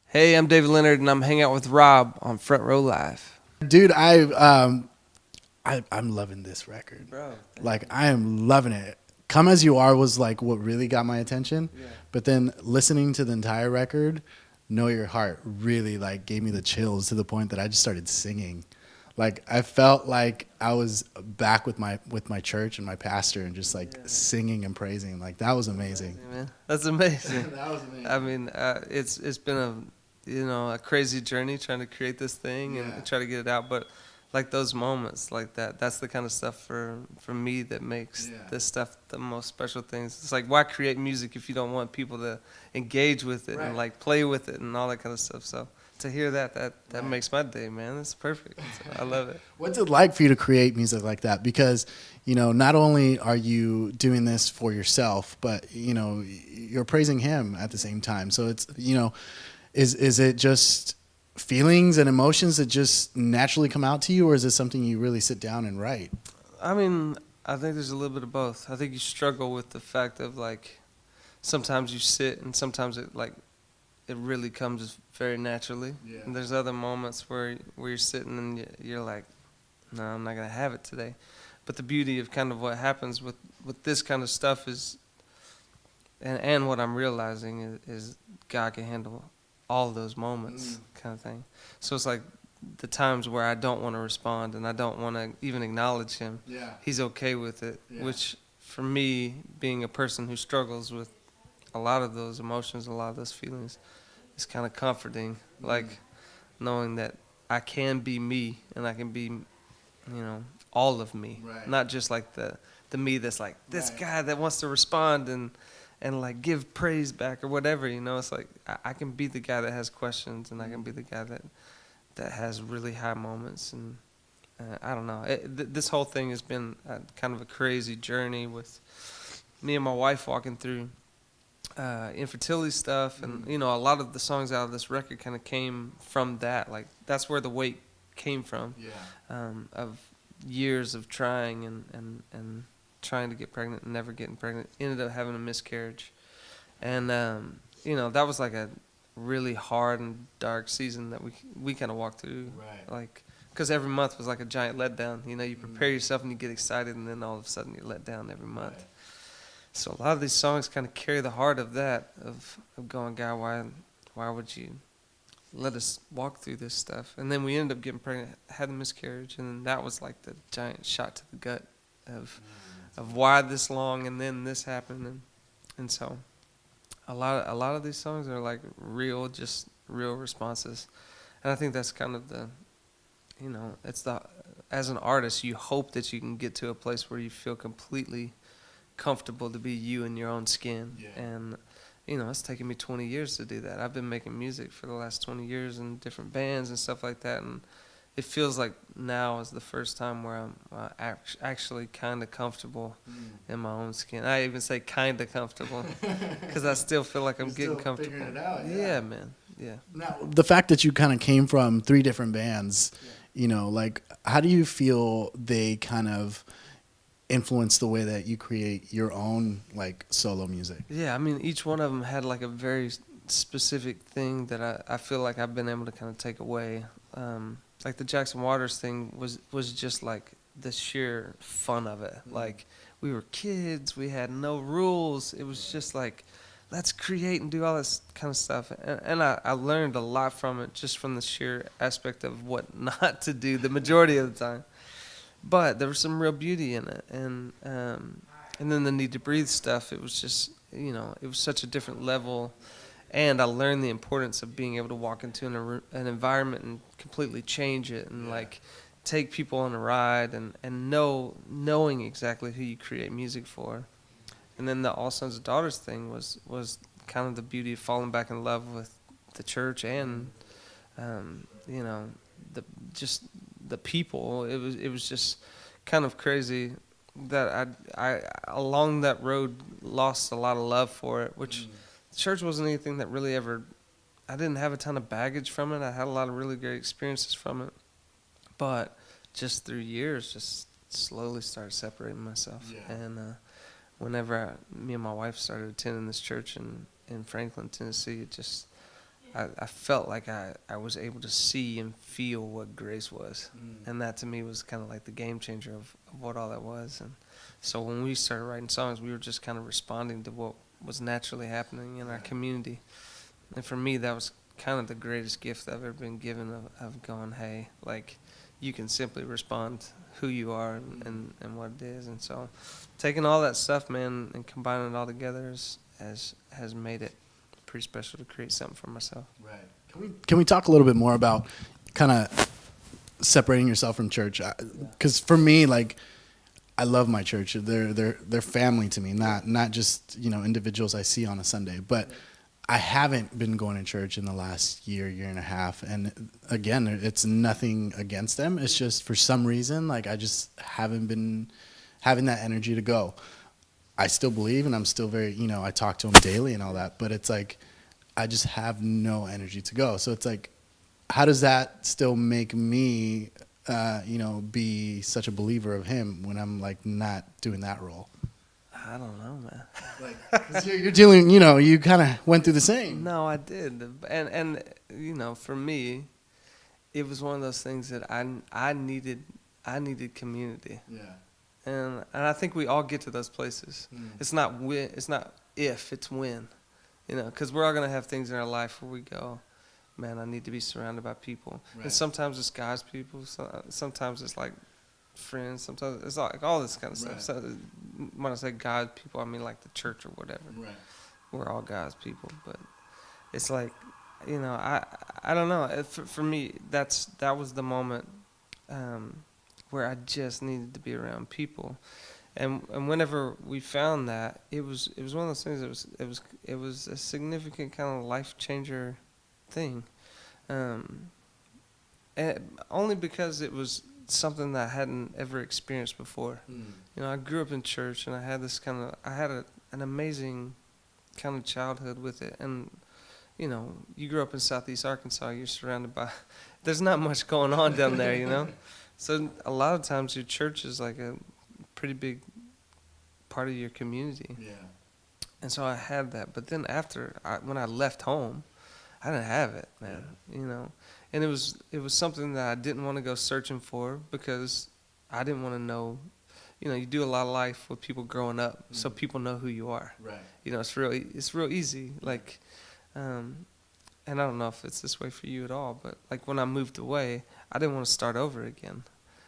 Hey, I'm David Leonard, and I'm hanging out with Rob on Front Row Live. Dude, I'm loving this record. Bro, Like I am loving it. Come As You Are was like what really got my attention. Yeah. But then listening to the entire record, Know Your Heart really like gave me the chills to the point that I just started singing. Like I felt like I was back with my church and my pastor and just like singing and praising. Like that was amazing. Man, that's amazing. That was amazing. I mean, it's been a crazy journey trying to create this thing and Yeah. try to get it out. But like those moments, like that's the kind of stuff for me that makes Yeah. this stuff the most special things. It's like, why create music if you don't want people to engage with it Right. and like play with it and all that kind of stuff? So to hear that Right. makes my day, man. That's perfect. So I love it. What's it like for you to create music like that? Because, not only are you doing this for yourself, but, you're praising him at the same time. So it's, is it just feelings and emotions that just naturally come out to you, or is it something you really sit down and write? I mean, I think there's a little bit of both. I think you struggle with the fact of like sometimes you sit and sometimes it really comes very naturally. Yeah. And there's other moments where you're sitting and you're like, no, I'm not gonna have it today. But the beauty of kind of what happens with this kind of stuff is, and what I'm realizing is God can handle all those moments, kind of thing. So it's like the times where I don't want to respond and I don't want to even acknowledge him. Yeah. He's okay with it, Yeah. which for me, being a person who struggles with a lot of those emotions, a lot of those feelings, is kind of comforting. Like knowing that I can be me and I can be, all of me, Right. not just like the me that's like this Right. guy that wants to respond and like give praise back or whatever. It's like I can be the guy that has questions and I can be the guy that has really high moments. And I don't know. This whole thing has been kind of a crazy journey with me and my wife walking through infertility stuff, and a lot of the songs out of this record kind of came from that. Like that's where the weight came from, Yeah. of years of trying and trying to get pregnant and never getting pregnant. Ended up having a miscarriage, and that was like a really hard and dark season that we kind of walked through. Right. Like, because every month was like a giant letdown. You prepare yourself and you get excited, and then all of a sudden you're let down every month. Right. So a lot of these songs kind of carry the heart of that, of going, God, why would you let us walk through this stuff? And then we ended up getting pregnant, had a miscarriage, and then that was like the giant shot to the gut of why this long, and then this happened, and so a lot of these songs are like real responses, and I think that's kind of it's as an artist, you hope that you can get to a place where you feel completely comfortable to be you in your own skin. Yeah. And it's taken me 20 years to do that. I've been making music for the last 20 years in different bands and stuff like that, and it feels like now is the first time where I'm actually kind of comfortable in my own skin. I even say kind of comfortable because I still feel like I'm You're getting still comfortable. figuring it out, Yeah, man. Yeah. Now, the fact that you kind of came from three different bands, like how do you feel they kind of influence the way that you create your own like solo music? Yeah, I mean, each one of them had like a very specific thing that I feel like I've been able to kind of take away. Like the Jackson Waters thing was just like the sheer fun of it. Like we were kids, we had no rules. It was just like, let's create and do all this kind of stuff. And I learned a lot from it, just from the sheer aspect of what not to do the majority of the time. But there was some real beauty in it, and then the Need to Breathe stuff. It was just it was such a different level, and I learned the importance of being able to walk into an environment and completely change it, and like take people on a ride, and knowing exactly who you create music for. And then the All Sons and Daughters thing was kind of the beauty of falling back in love with the church and the just the people. It was just kind of crazy that I along that road lost a lot of love for it, which church wasn't anything that really ever. I didn't have a ton of baggage from it. I had a lot of really great experiences from it, but just through years, just slowly started separating myself. Yeah. And whenever me and my wife started attending this church in Franklin, Tennessee, it just I felt like I was able to see and feel what grace was. And that to me was kind of like the game changer of what all that was. And so when we started writing songs, we were just kind of responding to what was naturally happening in our community. And for me, that was kind of the greatest gift I've ever been given of going, hey, like, you can simply respond who you are and what it is. And so taking all that stuff, man, and combining it all together has made it pretty special to create something for myself. Right. Can we talk a little bit more about kind of separating yourself from church? Because for me, like, I love my church. They're family to me, not just, you know, individuals I see on a Sunday. But I haven't been going to church in the last year and a half. And again, it's nothing against them. It's just for some reason, like, I just haven't been having that energy to go. I still believe, and I'm still very, you know, I talk to them daily and all that. But it's like, I just have no energy to go. So it's like, how does that still make me, you know, be such a believer of him when I'm like not doing that role? I don't know, man. Like, 'cause you're dealing, you know, you kind of went through the same. No, I did. And you know, for me, it was one of those things that I needed community. Yeah. And I think we all get to those places. It's not it's not if, it's when. You know, because we're all going to have things in our life where we go, man, I need to be surrounded by people. Right. And sometimes it's God's people. Sometimes it's like friends. Sometimes it's like all this kind of stuff. Right. So when I say God people, I mean like the church or whatever. Right. We're all God's people. But it's like, you know, I don't know. For me, that was the moment where I just needed to be around people. And whenever we found that, it was one of those things. It was a significant kind of life changer thing, and only because it was something that I hadn't ever experienced before. You know, I grew up in church, and I had an amazing kind of childhood with it. And you know, you grew up in Southeast Arkansas, you're surrounded by. There's not much going on down there, you know. So a lot of times your church is like a pretty big part of your community. Yeah. And so I had that. But then when I left home, I didn't have it, man. Yeah. You know, and it was something that I didn't want to go searching for because I didn't want to know. You know, you do a lot of life with people growing up, so people know who you are. Right. You know, it's real easy. Like, and I don't know if it's this way for you at all, but like when I moved away, I didn't want to start over again.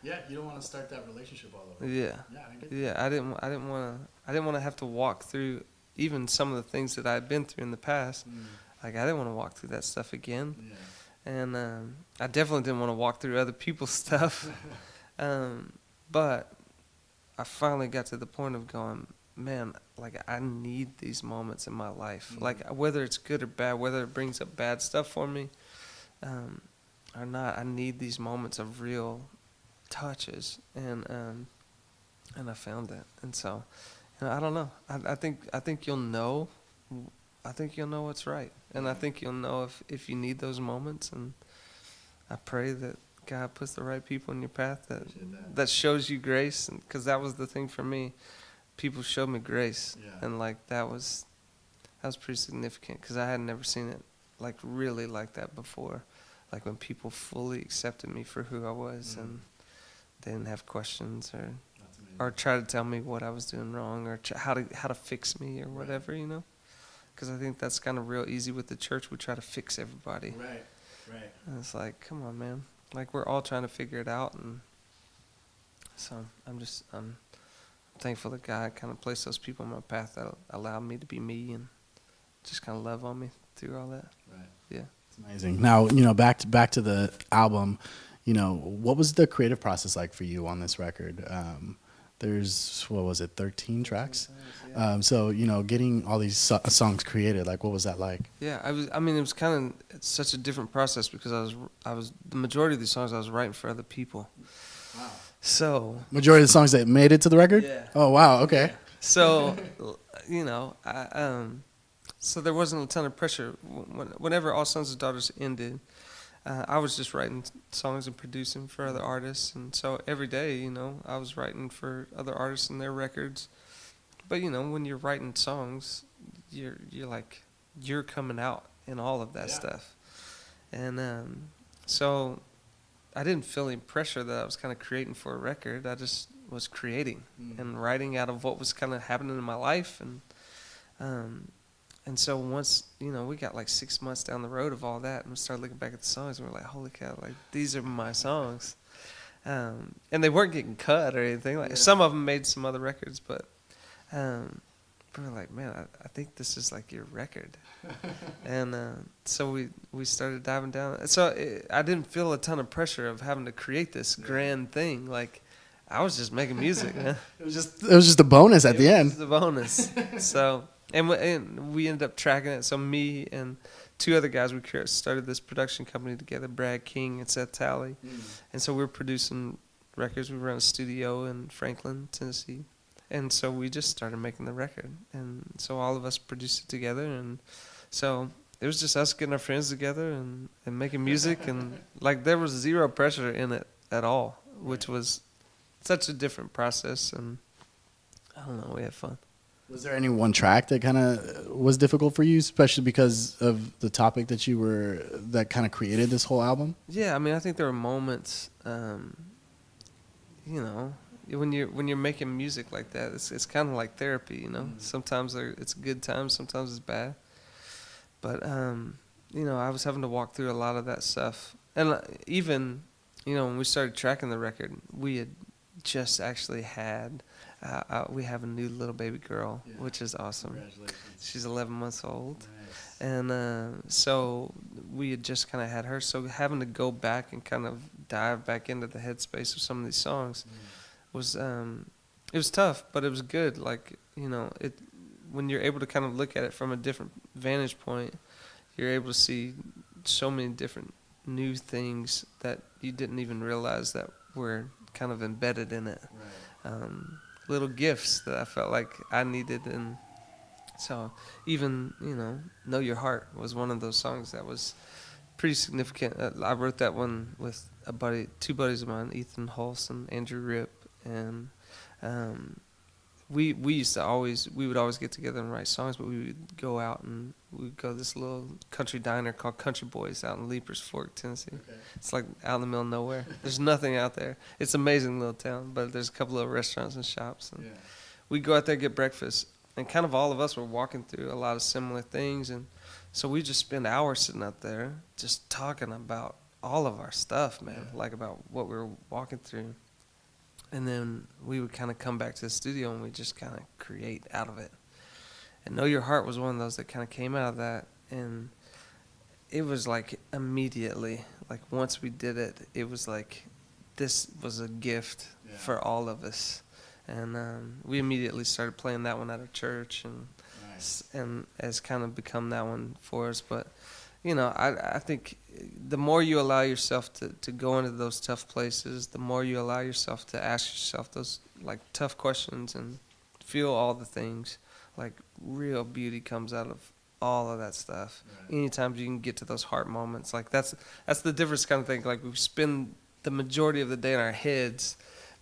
Yeah, you don't want to start that relationship all over. Yeah. Yeah, I get Yeah, I didn't want to have to walk through even some of the things that I'd been through in the past. Like, I didn't want to walk through that stuff again. Yeah. And I definitely didn't want to walk through other people's stuff. But I finally got to the point of going, man, like, I need these moments in my life. Like, whether it's good or bad, whether it brings up bad stuff for me or not, I need these moments of real touches. And I found that. And so, you know, I don't know. I think you'll know. I think you'll know what's right. And I think you'll know if you need those moments. And I pray that God puts the right people in your path that shows you grace. Because that was the thing for me. People showed me grace. Yeah. And like that was pretty significant because I had never seen it like really like that before. Like when people fully accepted me for who I was and they didn't have questions or try to tell me what I was doing wrong or how to fix me or whatever, you know. Because I think that's kind of real easy with the church. We try to fix everybody. Right. And it's like, come on, man. Like, we're all trying to figure it out. And so I'm thankful that God kind of placed those people in my path that allowed me to be me and just kind of love on me through all that. Right. Yeah. It's amazing. Now, you know, back to the album, you know, what was the creative process like for you on this record? There's, 13 tracks? Yeah. So, you know, getting all these songs created, like, what was that like? Yeah, it was kind of such a different process because I was the majority of these songs I was writing for other people. Wow. So Majority of the songs that made it to the record? Yeah. Oh, wow. Okay. Yeah. So, you know, so there wasn't a ton of pressure. Whenever All Sons and Daughters ended, I was just writing songs and producing for other artists. And so every day, you know, I was writing for other artists and their records. But, you know, when you're writing songs, you're coming out in all of that stuff. And so I didn't feel any pressure that I was kind of creating for a record. I just was creating and writing out of what was kind of happening in my life. Um, and so once, we got like 6 months down the road of all that, and we started looking back at the songs, and we're like, holy cow, like these are my songs. And they weren't getting cut or anything. Like some of them made some other records, but we were like, man, I think this is like your record. And so we started diving down. So I didn't feel a ton of pressure of having to create this grand thing. Like I was just making music, man. It was just a bonus at the end. It was a bonus. So and we ended up tracking it. So me and two other guys, we started this production company together, Brad King and Seth Talley. And so we were producing records. We run a studio in Franklin, Tennessee. And so we just started making the record. And so all of us produced it together. And so it was just us getting our friends together and making music. And like there was zero pressure in it at all, which was such a different process. And I don't know, we had fun. Was there any one track that kind of was difficult for you, especially because of the topic that kind of created this whole album? Yeah, I mean, I think there were moments, when you're making music like that, it's kind of like therapy, Sometimes it's good times, sometimes it's bad. But I was having to walk through a lot of that stuff, and even when we started tracking the record, we had just actually had. We have a new little baby girl, which is awesome. Congratulations. She's 11 months old. Nice. And so we had just kind of had her. So having to go back and kind of dive back into the headspace of some of these songs was, it was tough, but it was good. Like, when you're able to kind of look at it from a different vantage point, you're able to see so many different new things that you didn't even realize that were kind of embedded in it. Right. Little gifts that I felt like I needed. And so even, Know Your Heart was one of those songs that was pretty significant. I wrote that one with two buddies of mine, Ethan Hulse and Andrew Ripp. And we would always get together and write songs, but we would go out and we'd go to this little country diner called Country Boys out in Leapers Fork, Tennessee. Okay. It's like out in the middle of nowhere. There's nothing out there. It's an amazing little town, but there's a couple of restaurants and shops. And we'd go out there and get breakfast. And kind of all of us were walking through a lot of similar things. And so we just spend hours sitting out there just talking about all of our stuff, man, like about what we were walking through. And then we would kind of come back to the studio and we just kind of create out of it. And Know Your Heart was one of those that kind of came out of that. And it was like immediately, like once we did it, it was like this was a gift for all of us. And we immediately started playing that one at our church and has kind of become that one for us. But, I think the more you allow yourself to go into those tough places, the more you allow yourself to ask yourself those like tough questions and feel all the things, like real beauty comes out of all of that stuff. Right. Anytime you can get to those heart moments, like that's the difference kind of thing. Like we spend the majority of the day in our heads,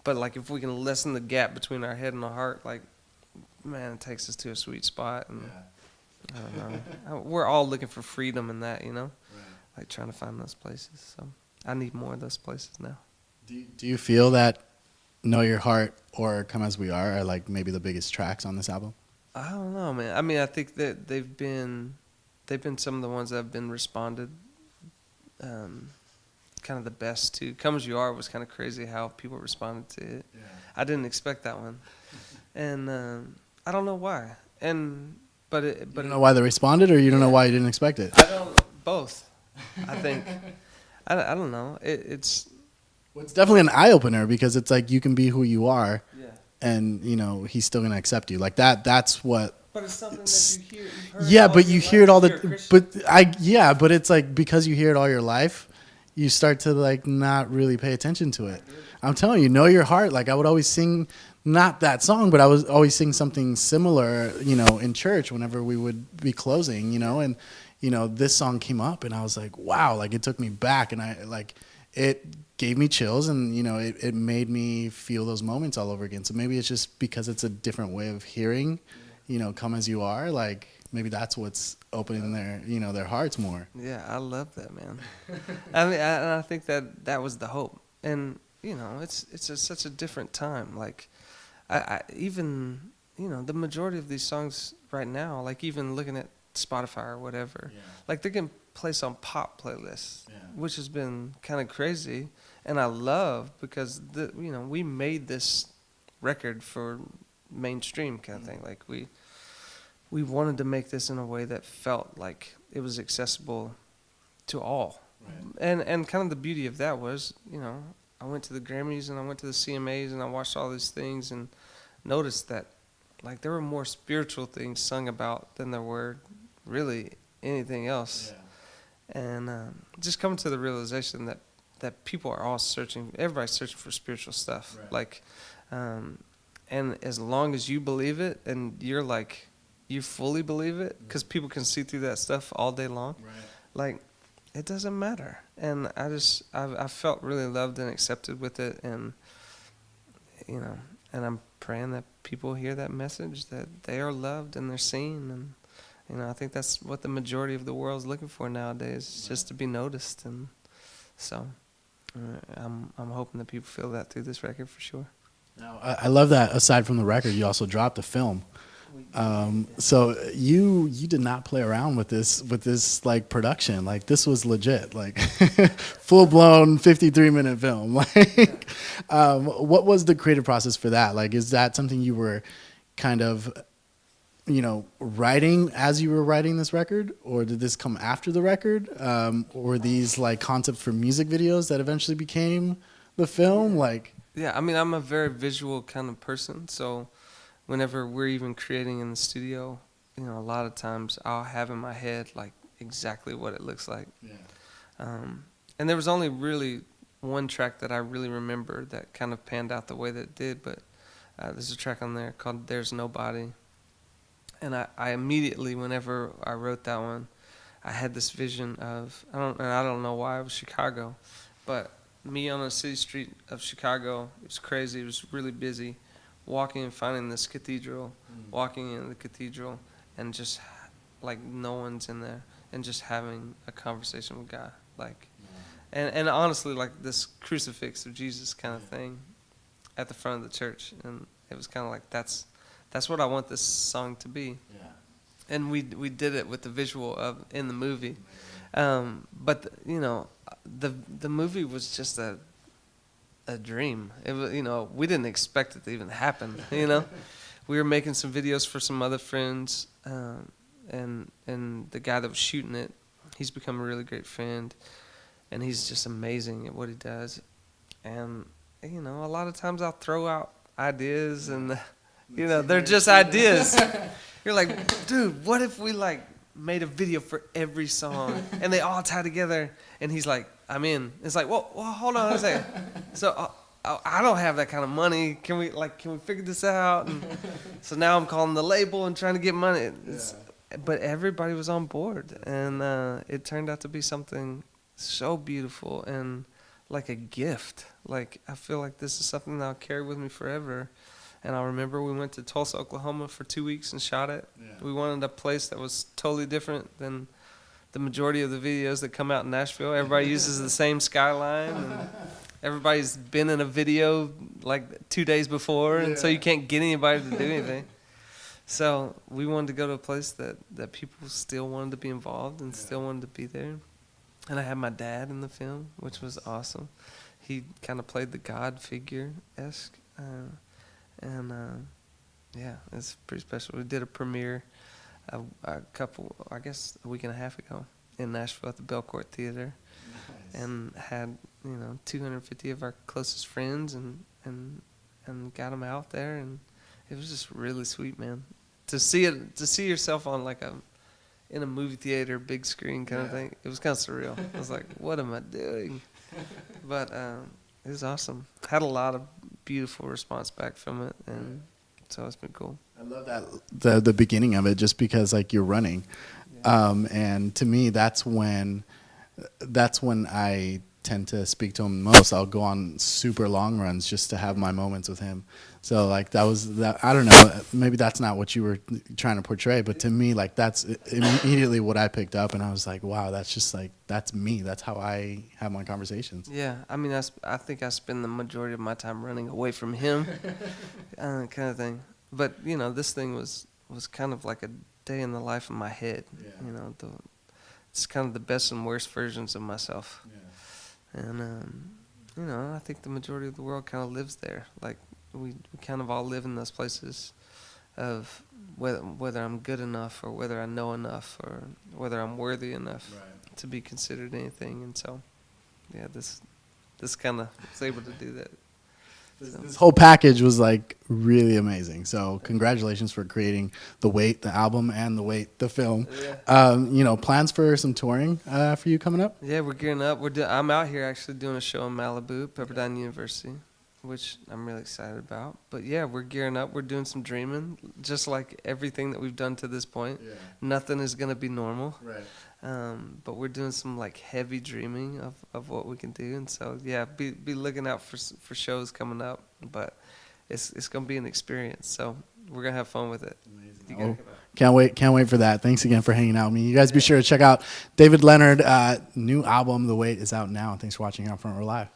but like if we can lessen the gap between our head and our heart, like man, it takes us to a sweet spot. And I don't know. We're all looking for freedom in that, Right. Like trying to find those places. So I need more of those places now. Do you feel that Know Your Heart or Come As We Are like maybe the biggest tracks on this album? I don't know, man. I mean, I think that they've been some of the ones that have been responded kind of the best to. Come As You Are was kind of crazy how people responded to it. Yeah. I didn't expect that one. And I don't know why. But you don't know why they responded, or you don't know why you didn't expect it? I don't. Both. I think. I don't know. It's. Well, it's definitely an eye opener because it's like you can be who you are. Yeah. And he's still gonna accept you like that. That's what. But it's something that you hear. Yeah, but you hear it all the. But it's like because you hear it all your life, you start to like not really pay attention to it. I'm telling you, Know Your Heart. Like I would always sing. Not that song, but I was always sing something similar, in church whenever we would be closing, and, this song came up and I was like, wow, like it took me back and it gave me chills and, it made me feel those moments all over again. So maybe it's just because it's a different way of hearing, Come As You Are, like maybe that's what's opening their hearts more. Yeah, I love that, man. I mean, I think that was the hope, and it's such a different time. Like, I even the majority of these songs right now, like even looking at Spotify or whatever, like they can place on pop playlists, which has been kind of crazy, and I love because we made this record for mainstream kind of thing. Like we wanted to make this in a way that felt like it was accessible to all. Right. And kind of the beauty of that was, I went to the Grammys and I went to the CMAs and I watched all these things and noticed that like there were more spiritual things sung about than there were really anything else. Yeah. And just coming to the realization that people are all everybody's searching for spiritual stuff. Right. Like, and as long as you believe it and you fully believe it, because people can see through that stuff all day long. Right. Like, it doesn't matter. And I felt really loved and accepted with it, and and I'm praying that people hear that message, that they are loved and they're seen, and I think that's what the majority of the world's looking for nowadays, just to be noticed. And so I'm hoping that people feel that through this record for sure. Now, I love that aside from the record, you also dropped a film. So you did not play around with this like production. Like, this was legit, like full blown 53-minute film. Like, what was the creative process for that? Like, is that something you were kind of, writing as you were writing this record, or did this come after the record? Or these like concepts for music videos that eventually became the film? Like, yeah, I mean, I'm a very visual kind of person, so whenever we're even creating in the studio, a lot of times I'll have in my head like exactly what it looks like. Yeah. And there was only really one track that I really remember that kind of panned out the way that it did, but there's a track on there called "There's Nobody," and I immediately, whenever I wrote that one, I had this vision of I don't know why it was Chicago, but me on a city street of Chicago. It was crazy. It was really busy. Walking and finding this cathedral, walking in the cathedral, and just like no one's in there, and just having a conversation with God, like, and honestly, like this crucifix of Jesus kind of thing, at the front of the church, and it was kind of like that's what I want this song to be, and we did it with the visual of in the movie, but the movie was just a dream. It was, we didn't expect it to even happen. We were making some videos for some other friends, and the guy that was shooting it, he's become a really great friend, and he's just amazing at what he does. And a lot of times I'll throw out ideas, and they're just ideas. You're like, dude, what if we like made a video for every song and they all tie together? And he's like, I'm in. It's like, well, hold on a second. So I don't have that kind of money. Can we figure this out? And so now I'm calling the label and trying to get money. But everybody was on board, and it turned out to be something so beautiful and like a gift. Like, I feel like this is something that I'll carry with me forever. And I remember we went to Tulsa, Oklahoma for 2 weeks and shot it. Yeah. We wanted a place that was totally different than the majority of the videos that come out in Nashville. Everybody uses the same skyline, and everybody's been in a video like 2 days before, and so you can't get anybody to do anything. So we wanted to go to a place that people still wanted to be involved and still wanted to be there. And I had my dad in the film, which was awesome. He kind of played the God figure-esque. Yeah, it's pretty special. We did a premiere a week and a half ago in Nashville at the Belcourt Theater. Nice. And had 250 of our closest friends and got them out there, and it was just really sweet, man. To see yourself on like in a movie theater, big screen kind of thing. It was kind of surreal. I was like, what am I doing? But it was awesome. Had a lot of beautiful response back from it, and so it's been cool. I love that the beginning of it, just because like you're running, and to me that's when I tend to speak to him most, I'll go on super long runs just to have my moments with him. So like that was that. I don't know. Maybe that's not what you were trying to portray, but to me, like that's immediately what I picked up, and I was like, wow, that's just like that's me. That's how I have my conversations. Yeah, I mean, I think I spend the majority of my time running away from him, kind of thing. But you know, this thing was kind of like a day in the life of my head. Yeah. You know, it's kind of the best and worst versions of myself. Yeah. And you know, I think the majority of the world kind of lives there. Like we kind of all live in those places of whether I'm good enough or whether I know enough or whether I'm worthy enough Right. to be considered anything. And so, yeah, this kind of was able to do that. This whole package was like really amazing. So congratulations for creating The Wait, the album, and The Wait, the film. Yeah. You know, plans for some touring for you coming up? Yeah, we're gearing up. I'm out here actually doing a show in Malibu, Pepperdine University, which I'm really excited about. But yeah, we're gearing up. We're doing some dreaming, just like everything that we've done to this point. Yeah. Nothing is gonna be normal. Right. But we're doing some like heavy dreaming of what we can do, and so yeah, be looking out for shows coming up. But it's gonna be an experience, so we're gonna have fun with it. Amazing. You gotta Oh, come out. can't wait for that. Thanks again for hanging out with me. You guys be sure to check out David Leonard, new album, The Wait, is out now. Thanks for watching Out Front. We're live.